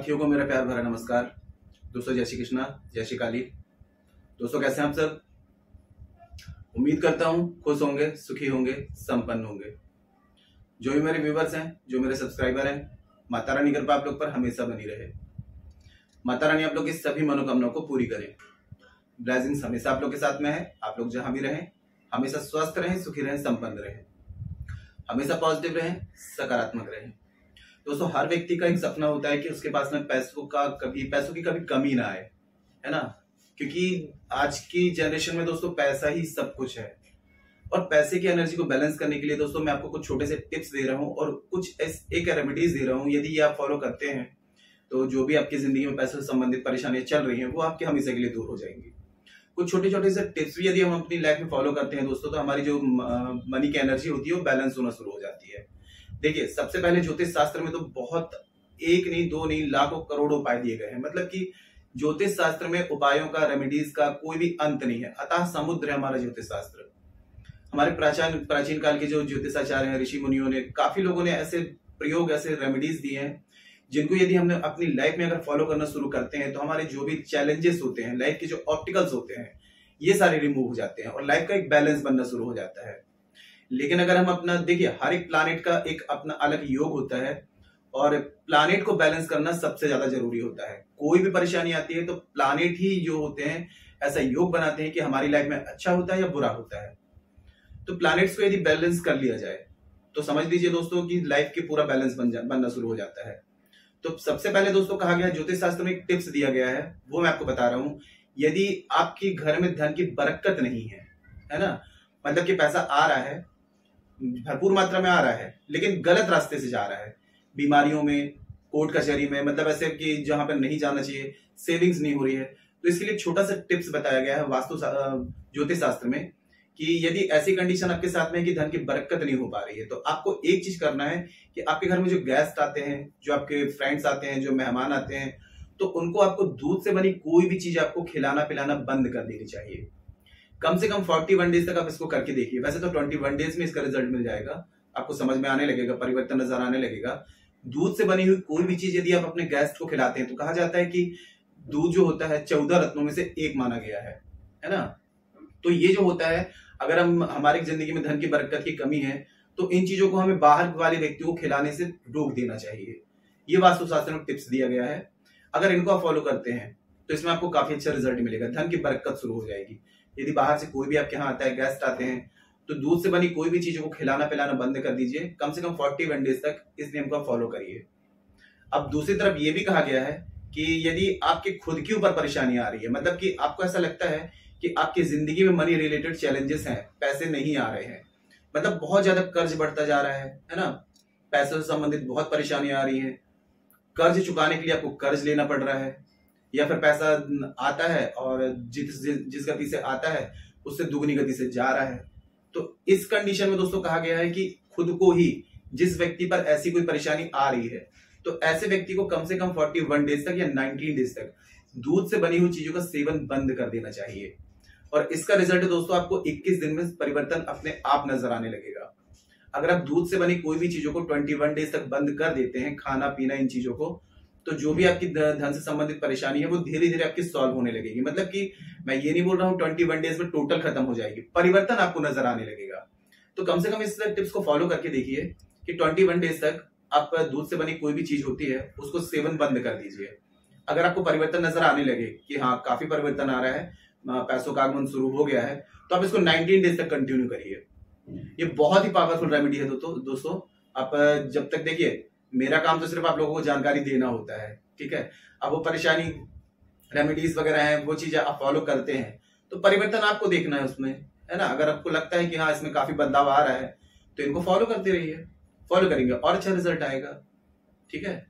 साथियों को मेरा प्यार भरा नमस्कार। दोस्तों जय श्री कृष्णा, जय श्री काली। दोस्तों कैसे हैं आप सब? उम्मीद करता हूं खुश होंगे, सुखी होंगे, संपन्न होंगे। जो भी मेरे व्यूवर्स हैं, जो मेरे सब्सक्राइबर हैं, माता रानी कृपा आप लोग पर हमेशा बनी रहे। माता रानी आप लोग की सभी मनोकामनाओं को पूरी करें। ब्लेसिंग्स हमेशा आप लोग के साथ में है। आप लोग जहां भी रहें हमेशा स्वस्थ रहें, सुखी रहें, संपन्न रहें, हमेशा पॉजिटिव रहें, सकारात्मक रहें। दोस्तों हर व्यक्ति का एक सपना होता है कि उसके पास में पैसों की कभी कमी ना आए, है ना। क्योंकि आज की जनरेशन में दोस्तों पैसा ही सब कुछ है। और पैसे की एनर्जी को बैलेंस करने के लिए दोस्तों मैं आपको कुछ छोटे से टिप्स दे रहा हूं और कुछ एक रेमेडीज दे रहा हूं। यदि ये आप फॉलो करते हैं तो जो भी आपकी जिंदगी में पैसे से संबंधित परेशानियां चल रही हैं वो आपके हमेशा के लिए दूर हो जाएंगी। कुछ छोटे छोटे से टिप्स भी यदि हम अपनी लाइफ में फॉलो करते हैं दोस्तों तो हमारी जो मनी की एनर्जी होती है वो बैलेंस होना शुरू हो जाती है। देखिए सबसे पहले ज्योतिष शास्त्र में तो बहुत एक नहीं, दो नहीं, लाखों करोड़ों उपाय दिए गए हैं। मतलब कि ज्योतिष शास्त्र में उपायों का, रेमेडीज का कोई भी अंत नहीं है। अतः समुद्र है हमारा ज्योतिष शास्त्र। हमारे प्राचीन काल के जो ज्योतिषाचार्य हैं, ऋषि मुनियों ने, काफी लोगों ने ऐसे प्रयोग, ऐसे रेमेडीज दिए हैं जिनको यदि हमने अपनी लाइफ में अगर फॉलो करना शुरू करते हैं तो हमारे जो भी चैलेंजेस होते हैं, लाइफ के जो ऑब्स्टिकल्स होते हैं, ये सारे रिमूव हो जाते हैं और लाइफ का एक बैलेंस बनना शुरू हो जाता है। लेकिन अगर हम अपना देखिए, हर एक प्लानेट का एक अपना अलग योग होता है और प्लानेट को बैलेंस करना सबसे ज्यादा जरूरी होता है। कोई भी परेशानी आती है तो प्लानेट ही जो होते हैं ऐसा योग बनाते हैं कि हमारी लाइफ में अच्छा होता है या बुरा होता है। तो प्लानेट्स को यदि बैलेंस कर लिया जाए तो समझ लीजिए दोस्तों कि लाइफ के पूरा बैलेंस बनना शुरू हो जाता है। तो सबसे पहले दोस्तों कहा गया है, ज्योतिष शास्त्र में एक टिप्स दिया गया है, वो मैं आपको बता रहा हूं। यदि आपके घर में धन की बरकत नहीं है ना, मतलब कि पैसा आ रहा है, भरपूर मात्रा में आ रहा है लेकिन गलत रास्ते से जा रहा है, बीमारियों में, कोर्ट कचहरी में, मतलब ऐसे कि जहां पर नहीं जाना चाहिए, सेविंग्स नहीं हो रही है, तो इसके लिए छोटा सा टिप्स बताया गया है वास्तु ज्योतिष शास्त्र में कि यदि ऐसी कंडीशन आपके साथ में है कि धन की बरकत नहीं हो पा रही है तो आपको एक चीज करना है कि आपके घर में जो गेस्ट आते हैं, जो आपके फ्रेंड्स आते हैं, जो मेहमान आते हैं, तो उनको आपको दूध से बनी कोई भी चीज आपको खिलाना पिलाना बंद कर देनी चाहिए। कम से कम 41 डेज तक आप इसको करके देखिए। वैसे तो 21 डेज में इसका रिजल्ट मिल जाएगा, आपको समझ में आने लगेगा, परिवर्तन नजर आने लगेगा। दूध से बनी हुई कोई भी चीज यदि आप अपने गेस्ट को खिलाते हैं तो कहा जाता है कि दूध जो होता है 14 रत्नों में से एक माना गया है ना। तो ये जो होता है, अगर हम हमारी जिंदगी में धन की बरकत की कमी है तो इन चीजों को हमें बाहर वाले व्यक्तियों को खिलाने से रोक देना चाहिए। ये वास्तुशास्त्र में टिप्स दिया गया है। अगर इनको आप फॉलो करते हैं तो इसमें आपको काफी अच्छा रिजल्ट मिलेगा, धन की बरकत शुरू हो जाएगी। यदि बाहर से कोई भी आपके यहाँ आता है, गेस्ट आते हैं, तो दूध से बनी कोई भी चीजों को खिलाना पिलाना बंद कर दीजिए। कम से कम 41 डेज तक इस नियम को फॉलो करिए। अब दूसरी तरफ ये भी कहा गया है कि यदि आपके खुद के ऊपर परेशानी आ रही है, मतलब कि आपको ऐसा लगता है कि आपकी जिंदगी में मनी रिलेटेड चैलेंजेस हैं, पैसे नहीं आ रहे हैं, मतलब बहुत ज्यादा कर्ज बढ़ता जा रहा है ना, पैसों से संबंधित बहुत परेशानियां आ रही हैं, कर्ज चुकाने के लिए आपको कर्ज लेना पड़ रहा है, या फिर पैसा आता है और जिस गति से आता है उससे दुगनी गति से जा रहा है, तो इस कंडीशन में दोस्तों कहा गया है कि खुद को ही, जिस व्यक्ति पर ऐसी कोई परेशानी आ रही है तो ऐसे व्यक्ति को कम से कम 41 डेज तक या 19 डेज तक दूध से बनी हुई चीजों का सेवन बंद कर देना चाहिए। और इसका रिजल्ट दोस्तों आपको 21 दिन में परिवर्तन अपने आप नजर आने लगेगा। अगर आप दूध से बनी कोई भी चीजों को 21 डेज तक बंद कर देते हैं, खाना पीना इन चीजों को, तो जो भी आपकी धन से संबंधित परेशानी है वो धीरे धीरे आपकी सॉल्व होने लगेगी। मतलब कि मैं ये नहीं बोल रहा हूँ 21 डेज में टोटल खत्म हो जाएगी, परिवर्तन आपको नजर आने लगेगा। तो कम से कम इस टिप्स को फॉलो करके देखिए कि 21 डेज तक आप दूध से बनी कोई भी चीज होती है उसको सेवन बंद कर दीजिए। अगर आपको परिवर्तन नजर आने लगे कि हाँ काफी परिवर्तन आ रहा है, पैसों का आगमन शुरू हो गया है, तो आप इसको 19 डेज तक कंटिन्यू करिए। ये बहुत ही पावरफुल रेमेडी है दोस्तों। आप जब तक, देखिए मेरा काम तो सिर्फ आप लोगों को जानकारी देना होता है, ठीक है। अब वो परेशानी, रेमेडीज वगैरह हैं, वो चीजें आप फॉलो करते हैं तो परिवर्तन आपको देखना है उसमें, है ना। अगर आपको लगता है कि हाँ इसमें काफी बदलाव आ रहा है तो इनको फॉलो करते रहिए। फॉलो करेंगे और अच्छा रिजल्ट आएगा, ठीक है।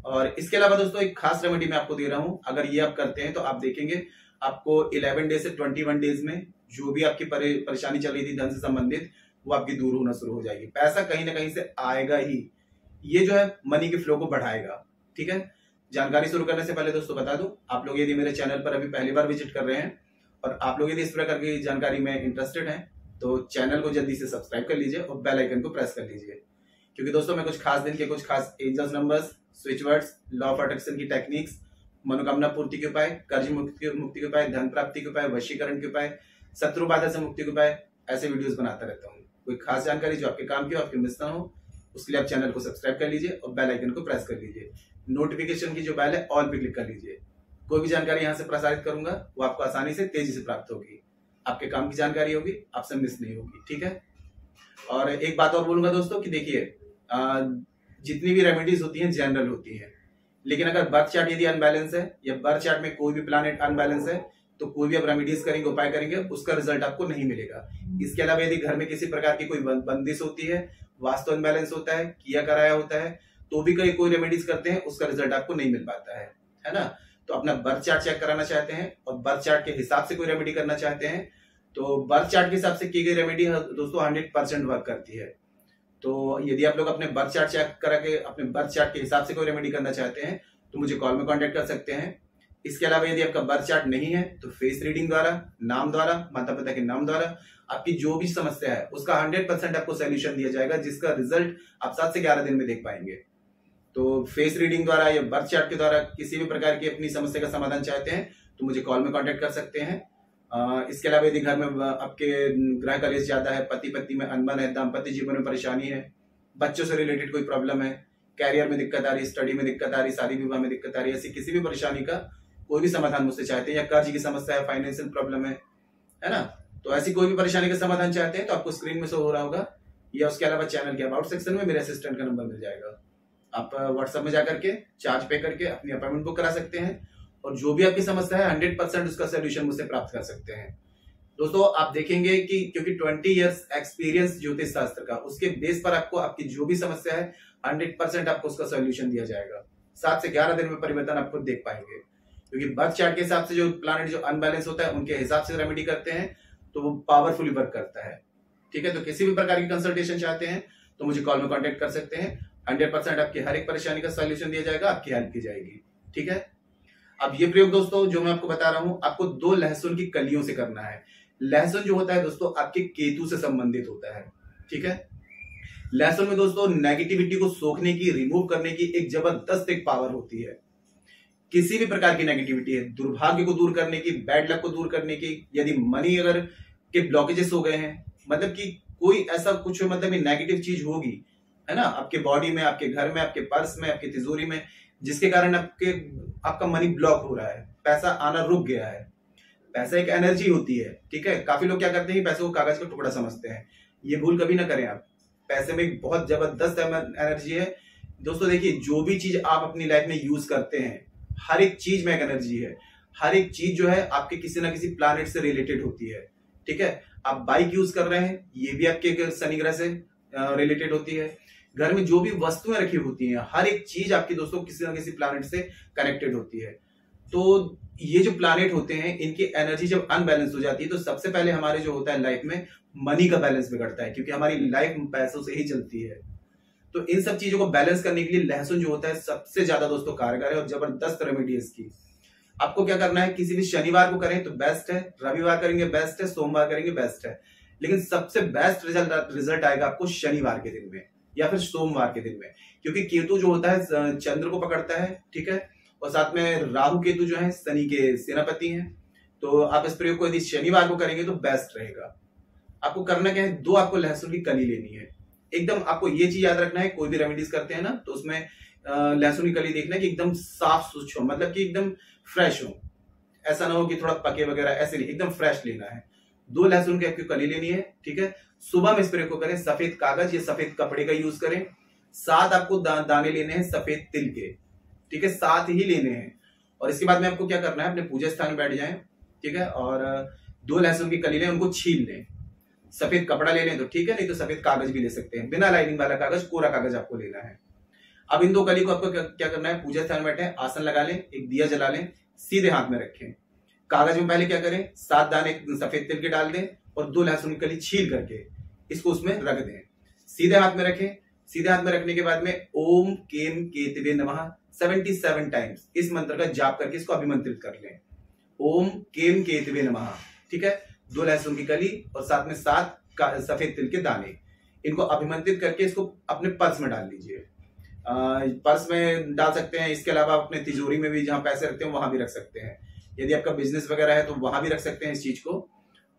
और इसके अलावा दोस्तों एक खास रेमेडी मैं आपको दे रहा हूं, अगर ये आप करते हैं तो आप देखेंगे आपको 11 डेज से 21 डेज में जो भी आपकी परेशानी चल रही थी धन से संबंधित, वो आपकी दूर होना शुरू हो जाएगी। पैसा कहीं ना कहीं से आएगा ही, ये जो है मनी के फ्लो को बढ़ाएगा, ठीक है। जानकारी शुरू करने से पहले दोस्तों बता दूं, आप लोग यदि मेरे चैनल पर अभी पहली बार विजिट कर रहे हैं और आप लोग यदि इस प्रकार की जानकारी में इंटरेस्टेड हैं तो चैनल को जल्दी से सब्सक्राइब कर लीजिए और बेल आइकन को प्रेस कर लीजिए, क्योंकि दोस्तों मैं कुछ खास दिन के कुछ खास angels numbers, switch words, law of attraction की टेक्निक्स, मनोकामना पूर्ति के उपाय, कर्ज मुक्ति के उपाय, धन प्राप्ति के उपाय, वशीकरण के उपाय, शत्रु बाधा से मुक्ति के उपाय, ऐसे वीडियोस बनाता रहता हूँ। कोई खास जानकारी जो आपके काम की हो, आपके मिस ना हो, उसके लिए आप चैनल को सब्सक्राइब कर लीजिए और बेल आइकन को प्रेस कर लीजिए। नोटिफिकेशन की जो बेल है ऑल पे क्लिक कर लीजिए। कोई भी जानकारी यहाँ से प्रसारित करूंगा वो आपको आसानी से तेजी से प्राप्त होगी, आपके काम की जानकारी होगी, आपसे मिस नहीं होगी, ठीक है। और एक बात और बोलूंगा दोस्तों कि देखिए जितनी भी रेमेडीज होती हैं जनरल होती हैं, लेकिन अगर बर्थ चार्ट यदि अनबैलेंस है या बर्थ चार्ट में कोई भी प्लैनेट अनबैलेंस है तो कोई भी आप रेमेडीज करेंगे, उपाय करेंगे, उसका रिजल्ट आपको नहीं मिलेगा। इसके अलावा यदि घर में किसी प्रकार की कोई बंदिश होती है, वास्तु अनबैलेंस होता है, किया कराया होता है, तो भी कोई रेमेडीज करते हैं, उसका रिजल्ट आपको नहीं मिल पाता है ना। तो अपना बर्थ चार्ट चेक कराना चाहते हैं और बर्थ चार्ट के हिसाब से कोई रेमेडी करना चाहते हैं तो बर्थ चार्ट के हिसाब से की गई रेमेडी दोस्तों 100% वर्क करती है। तो यदि आप लोग अपने बर्थ चार्ट चेक करा के अपने बर्थ चार्ट के हिसाब से कोई रेमेडी करना चाहते हैं तो मुझे कॉल में कांटेक्ट कर सकते हैं। इसके अलावा यदि आपका बर्थ चार्ट नहीं है तो फेस रीडिंग द्वारा, नाम द्वारा, माता पिता के नाम द्वारा आपकी जो भी समस्या है उसका 100% आपको सोल्यूशन दिया जाएगा, जिसका रिजल्ट आप 7 से 11 दिन में देख पाएंगे। तो फेस रीडिंग द्वारा या बर्थ चार्ट के द्वारा किसी भी प्रकार की अपनी समस्या का समाधान चाहते हैं तो मुझे कॉल में कांटेक्ट कर सकते हैं। इसके अलावा यदि घर में आपके ग्रह कलेश ज्यादा है, पति पत्नी में अनबन है, दाम्पत्य जीवन में परेशानी है, बच्चों से रिलेटेड कोई प्रॉब्लम है, कैरियर में दिक्कत आ रही, स्टडी में दिक्कत आ रही, शादी विवाह में दिक्कत आ रही, ऐसी किसी भी परेशानी का कोई भी समाधान मुझसे चाहते हैं, या कर्ज की समस्या है, फाइनेंशियल प्रॉब्लम है ना, तो ऐसी कोई भी परेशानी का समाधान चाहते हैं तो आपको स्क्रीन में शो हो रहा होगा या उसके अलावा चैनल के अबाउट सेक्शन में मेरे असिस्टेंट का नंबर मिल जाएगा। आप व्हाट्सएप में जाकर के चार्ज पे करके अपनी अपॉइंटमेंट बुक करा सकते हैं और जो भी आपकी समस्या है 100% उसका सोल्यूशन मुझसे प्राप्त कर सकते हैं। दोस्तों आप देखेंगे कि क्योंकि 20 इयर्स एक्सपीरियंस ज्योतिष शास्त्र का, उसके बेस पर आपको आपकी जो भी समस्या है 100% आपको उसका सोल्यूशन दिया जाएगा। 7 से 11 दिन में परिवर्तन आपको देख पाएंगे, क्योंकि बर्थ चार्ट के हिसाब से जो प्लैनेट जो अनबैलेंस होता है उनके हिसाब से रेमेडी करते हैं तो वो पावरफुली वर्क करता है, ठीक है। तो किसी भी प्रकार की कंसल्टेशन चाहते हैं तो मुझे कॉल में कांटेक्ट कर सकते हैं। 100% आपकी हर एक परेशानी का सोल्यूशन दिया जाएगा, आपकी हेल्प की जाएगी, ठीक है। अब ये प्रयोग दोस्तों जो मैं आपको बता रहा हूं, आपको 2 लहसुन की कलियों से करना है। लहसुन जो होता है दोस्तों आपके केतु से संबंधित होता है, ठीक है। लहसुन में दोस्तों नेगेटिविटी को सोखने की, रिमूव करने की एक जबरदस्त एक पावर होती है। किसी भी प्रकार की नेगेटिविटी है, दुर्भाग्य को दूर करने की, बैड लक को दूर करने की, यदि मनी अगर के ब्लॉकेजेस हो गए हैं, मतलब कि कोई ऐसा कुछ मतलब नेगेटिव चीज होगी है ना आपके बॉडी में, आपके घर में, आपके पर्स में, आपकी तिजोरी में, जिसके कारण आपका मनी ब्लॉक हो रहा है, पैसा आना रुक गया है। पैसा एक एनर्जी होती है, ठीक है। काफी लोग क्या करते हैं, पैसे को कागज का टुकड़ा समझते हैं, ये भूल कभी ना करें आप। पैसे में एक बहुत जबरदस्त एनर्जी है दोस्तों। देखिए जो भी चीज आप अपनी लाइफ में यूज करते हैं, हर एक चीज में एक एनर्जी है। हर एक चीज जो है आपके किसी ना किसी प्लैनेट से रिलेटेड होती है, ठीक है। आप बाइक यूज कर रहे हैं, ये भी आपके शनि ग्रह से रिलेटेड होती है। घर में जो भी वस्तुएं रखी होती हैं, हर एक चीज आपकी दोस्तों किसी ना किसी प्लैनेट से कनेक्टेड होती है। तो ये जो प्लैनेट होते हैं इनकी एनर्जी जब अनबैलेंस हो जाती है तो सबसे पहले हमारे जो होता है लाइफ में मनी का बैलेंस बिगड़ता है, क्योंकि हमारी लाइफ पैसों से ही चलती है। तो इन सब चीजों को बैलेंस करने के लिए लहसुन जो होता है सबसे ज्यादा दोस्तों कारगर है और जबरदस्त रेमेडी है इसकी। आपको क्या करना है, किसी भी शनिवार को करें तो बेस्ट है, रविवार करेंगे बेस्ट है, सोमवार करेंगे बेस्ट है, लेकिन सबसे बेस्ट रिजल्ट आएगा आपको शनिवार के दिन में या फिर सोमवार के दिन में, क्योंकि केतु जो होता है चंद्र को पकड़ता है, ठीक है, और साथ में राहु केतु जो है शनि के सेनापति हैं। तो आप इस प्रयोग को यदि शनिवार को करेंगे तो बेस्ट रहेगा। आपको करना क्या है, 2 आपको लहसुन की कली लेनी है। एकदम आपको ये चीज याद रखना है, कोई भी रेमेडीज करते हैं ना तो उसमें लहसुन की कली देखना है कि एकदम साफ स्वच्छ हो, मतलब कि एकदम फ्रेश हो, ऐसा ना हो कि थोड़ा पके वगैरह, ऐसे नहीं, एकदम फ्रेश लेना है। 2 लहसुन की आपकी कली लेनी है, ठीक है। सुबह में इस प्रयोग को करें, सफेद कागज या सफेद कपड़े का यूज करें। 7 आपको दाने लेने हैं सफेद तिल के, ठीक है, 7 ही लेने हैं। और इसके बाद में आपको क्या करना है, अपने पूजा स्थान में बैठ जाएं, ठीक है, और 2 लहसुन की कली लें, उनको छील लें। सफेद कपड़ा ले लें तो ठीक है, नहीं तो सफेद कागज भी ले सकते हैं, बिना लाइनिंग वाला कागज, कोरा कागज आपको लेना है। अब इन 2 कली को आपको क्या करना है, पूजा स्थान में बैठे, आसन लगा लें, एक दिया जला लें, सीधे हाथ में रखें। कागज में पहले क्या करें, 7 दाने सफेद तिल के डाल दें और 2 लहसुन की कली छील करके इसको उसमें रख दें, सीधे हाथ में रखें। सीधे हाथ में रखने के बाद में ओम केम केतवे नमः 77 टाइम्स इस मंत्र का जाप करके इसको अभिमंत्रित कर लें। ओम केम केतवे नमः, ठीक है। 2 लहसुन की कली और साथ में 7 सफेद तिल के दाने, इनको अभिमंत्रित करके इसको अपने पर्स में डाल लीजिए। पर्स में डाल सकते हैं, इसके अलावा अपने तिजोरी में भी जहां पैसे रखते हैं वहां भी रख सकते हैं। यदि आपका बिजनेस वगैरह है तो वहां भी रख सकते हैं इस चीज को।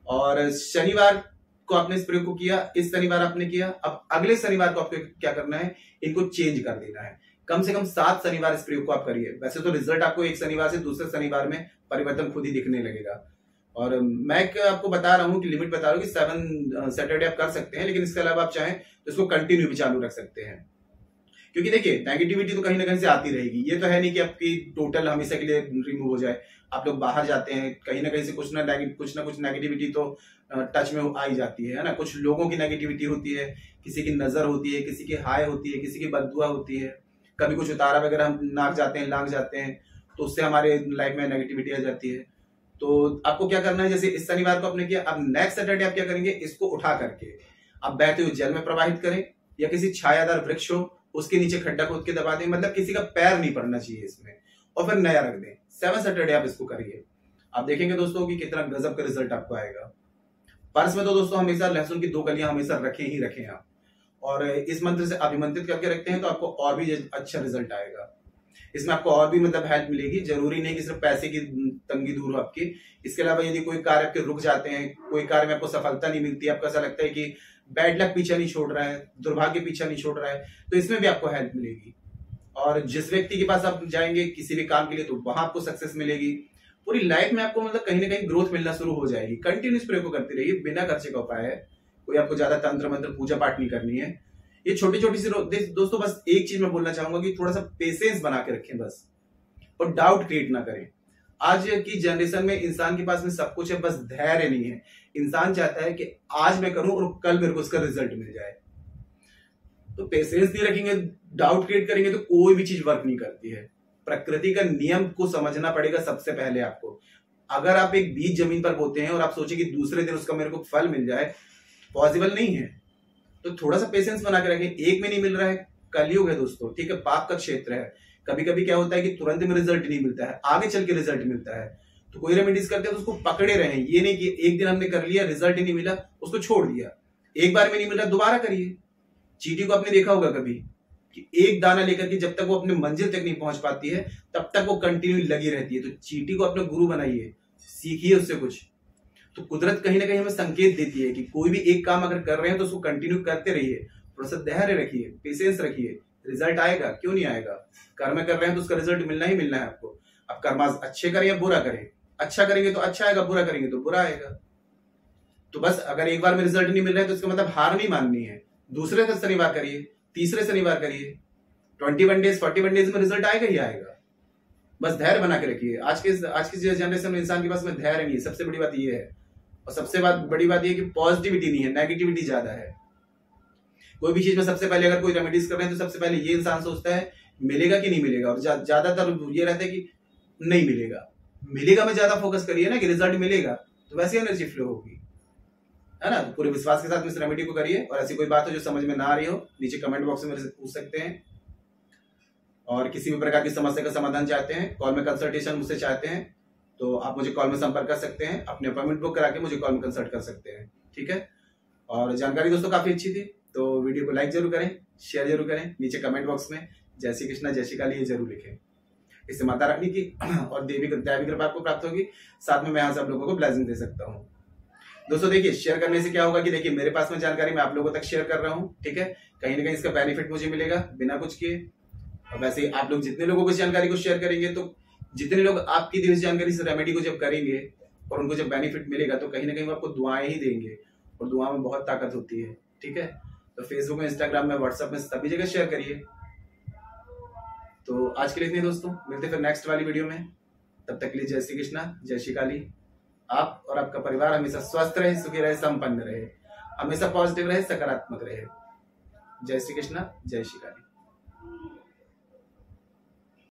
और शनिवार को आपने इस प्रयोग को किया, इस शनिवार आपने किया, अब अगले शनिवार को आपको क्या करना है, इनको चेंज कर देना है। कम से कम 7 शनिवार इस प्रयोग को आप करिए। वैसे तो रिजल्ट आपको एक शनिवार से दूसरे शनिवार में परिवर्तन खुद ही दिखने लगेगा। और मैं आपको बता रहा हूं कि लिमिट बता रहा हूं कि 7 सैटरडे आप कर सकते हैं, लेकिन इसके अलावा आप चाहें तो इसको कंटिन्यू भी चालू रख सकते हैं। क्योंकि देखिए नेगेटिविटी तो कहीं ना कहीं से आती रहेगी। ये तो है नहीं कि आपकी टोटल हमेशा के लिए रिमूव हो जाए। आप लोग बाहर जाते हैं, कहीं ना कहीं से कुछ ना कुछ नेगेटिविटी तो टच में आ ही जाती है ना। कुछ लोगों की नेगेटिविटी होती है, किसी की नजर होती है, किसी की हाय होती है, किसी की बददुआ होती है, कभी कुछ उतारा वगैरह हम नाक जाते हैं, लाग जाते हैं, तो उससे हमारे लाइफ में नेगेटिविटी आ जाती है। तो आपको क्या करना है, जैसे इस शनिवार को आपने किया, अब नेक्स्ट सैटरडे आप क्या करेंगे, इसको उठा करके आप बहते हुए जल में प्रवाहित करें, या किसी छायादार वृक्ष हो उसके नीचे खड्डा खोद के दबा दें, मतलब किसी का पैर नहीं पड़ना चाहिए इसमें, और फिर नया रख दें। 7 सैटरडे आप इसको करिए। आप देखेंगे दोस्तों कि कितना गजब का रिजल्ट आपको आएगा। पर्स में तो दोस्तों हमेशा लहसुन की 2 कलियां हमेशा रखें ही रखें आप, और इस मंत्र से अभिमंत्रित करके रखते हैं तो आपको और भी अच्छा रिजल्ट आएगा। इसमें आपको और भी मतलब हेल्प मिलेगी। जरूरी नहीं कि सिर्फ पैसे की तंगी दूर हो आपकी। इसके अलावा यदि कोई कार्य आपके रुक जाते हैं, कोई कार्य में आपको सफलता नहीं मिलती, आपको ऐसा लगता है कि बैड लक पीछा नहीं छोड़ रहा है, दुर्भाग्य पीछा नहीं छोड़ रहा है, तो इसमें भी आपको हेल्प मिलेगी। और जिस व्यक्ति के पास आप जाएंगे किसी भी काम के लिए, तो वहां आपको सक्सेस मिलेगी। पूरी लाइफ में आपको मतलब कहीं ना कहीं ग्रोथ मिलना शुरू हो जाएगी। कंटिन्यूस प्रयोग को करते रहिए, बिना खर्चे का उपाय है। कोई आपको ज्यादा तंत्र मंत्र पूजा पाठ नहीं करनी है। ये छोटी छोटी सी दोस्तों, बस एक चीज मैं बोलना चाहूंगा कि थोड़ा सा पेशेंस बना के रखें बस, और डाउट क्रिएट ना करें। आज की जनरेशन में इंसान के पास में सब कुछ है, बस धैर्य नहीं है। इंसान चाहता है कि आज मैं करूं और कल मेरे को उसका रिजल्ट मिल जाए। तो पेशेंस नहीं रखेंगे, डाउट क्रिएट करेंगे, तो कोई भी चीज वर्क नहीं करती है। प्रकृति का नियम को समझना पड़ेगा सबसे पहले आपको। अगर आप एक बीज जमीन पर बोते हैं और आप सोचे कि दूसरे दिन उसका मेरे को फल मिल जाए, पॉसिबल नहीं है। तो थोड़ा सा पेशेंस बना के रखें। एक में नहीं मिल रहा है, कलयुग है दोस्तों, ठीक है, पाप का क्षेत्र है। कभी कभी क्या होता है कि तुरंत में रिजल्ट नहीं मिलता है, आगे चल के रिजल्ट मिलता है। तो कोई रेमेडीज करते हैं तो उसको पकड़े रहें। ये नहीं कि एक दिन हमने कर लिया, रिजल्ट ही नहीं मिला, उसको छोड़ दिया। एक बार में नहीं मिला, दोबारा करिए। चींटी को आपने देखा होगा कभी कि एक दाना लेकर के जब तक वो अपने मंजिल तक नहीं पहुंच पाती है, तब तक वो कंटिन्यू लगी रहती है। तो चींटी को अपने गुरु बनाइए, सीखिए उससे कुछ। तो कुदरत कहीं ना कहीं हमें संकेत देती है कि कोई भी एक काम अगर कर रहे हैं तो उसको कंटिन्यू करते रहिए। थोड़ा सा धैर्य रखिए, पेशेंस रखिए, रिजल्ट आएगा, क्यों नहीं आएगा। कर्म कर रहे हैं तो उसका रिजल्ट मिलना ही मिलना है आपको। अब कर्म अच्छे करें या बुरा करें, अच्छा करेंगे तो अच्छा आएगा, बुरा करेंगे तो बुरा आएगा। तो बस अगर एक बार में रिजल्ट नहीं मिल रहा है तो इसका मतलब हार नहीं माननी है। दूसरे शनिवार करिए, तीसरे शनिवार करिए, 21 डेज 41 डेज में रिजल्ट आएगा ही आएगा। बस धैर्य बना के रखिए। आज की जनरेशन में इंसान के पास में धैर्य नहीं है, सबसे बड़ी बात ये है। और सबसे बड़ी बात ये कि पॉजिटिविटी नहीं है, नेगेटिविटी ज्यादा है। कोई भी चीज में सबसे पहले अगर कोई रेमेडीज कर रहे हैं तो सबसे पहले ये इंसान सोचता है मिलेगा कि नहीं मिलेगा, और ज्यादातर ये रहता है कि नहीं मिलेगा। मिलेगा में ज्यादा फोकस करिए ना कि रिजल्ट मिलेगा, तो वैसे एनर्जी फ्लो होगी, है ना। तो पूरे विश्वास के साथ में इस रेमेडी को करिए। और ऐसी कोई बात हो जो समझ में ना आ रही हो, नीचे कमेंट बॉक्स में मेरे से पूछ सकते हैं। और किसी भी प्रकार की समस्या का समाधान चाहते हैं, कॉल में कंसल्टेशन मुझसे चाहते हैं, तो आप मुझे कॉल में संपर्क कर सकते हैं। अपने अपॉइंटमेंट बुक करा के मुझे कॉल में कंसल्ट कर सकते हैं, ठीक है। और जानकारी दोस्तों काफी अच्छी थी, तो वीडियो को लाइक जरूर करें, शेयर जरूर करें। नीचे कमेंट बॉक्स में जय श्री कृष्णा जय श्री काली ये जरूर लिखें। इससे माता रानी की और दैवी कृपा आपको प्राप्त होगी। साथ में मैं यहाँ से आप लोगों को ब्लेसिंग दे सकता हूँ। दोस्तों देखिए, शेयर करने से क्या होगा कि देखिए मेरे पास में जानकारी मैं आप लोगों तक शेयर कर रहा हूँ, ठीक है। कहीं ना कहीं इसका बेनिफिट मुझे मिलेगा बिना कुछ किए। और वैसे ही आप लोग जितने लोगों को इस जानकारी को शेयर करेंगे, तो जितने लोग आपकी दी हुई जानकारी से रेमेडी को जब करेंगे और उनको जब बेनिफिट मिलेगा, तो कहीं ना कहीं वो आपको दुआएं ही देंगे, और दुआ में बहुत ताकत होती है, ठीक है। तो फेसबुक में, इंस्टाग्राम में, व्हाट्सएप में, सभी जगह शेयर करिए। तो आज के लिए इतने दोस्तों, मिलते फिर नेक्स्ट वाली वीडियो में। तब तक के लिए जय श्री कृष्णा जय श्री काली। आप और आपका परिवार हमेशा स्वस्थ रहे, सुखी रहे, संपन्न रहे, हमेशा पॉजिटिव रहे, सकारात्मक रहे। जय श्री कृष्णा जय श्री काली।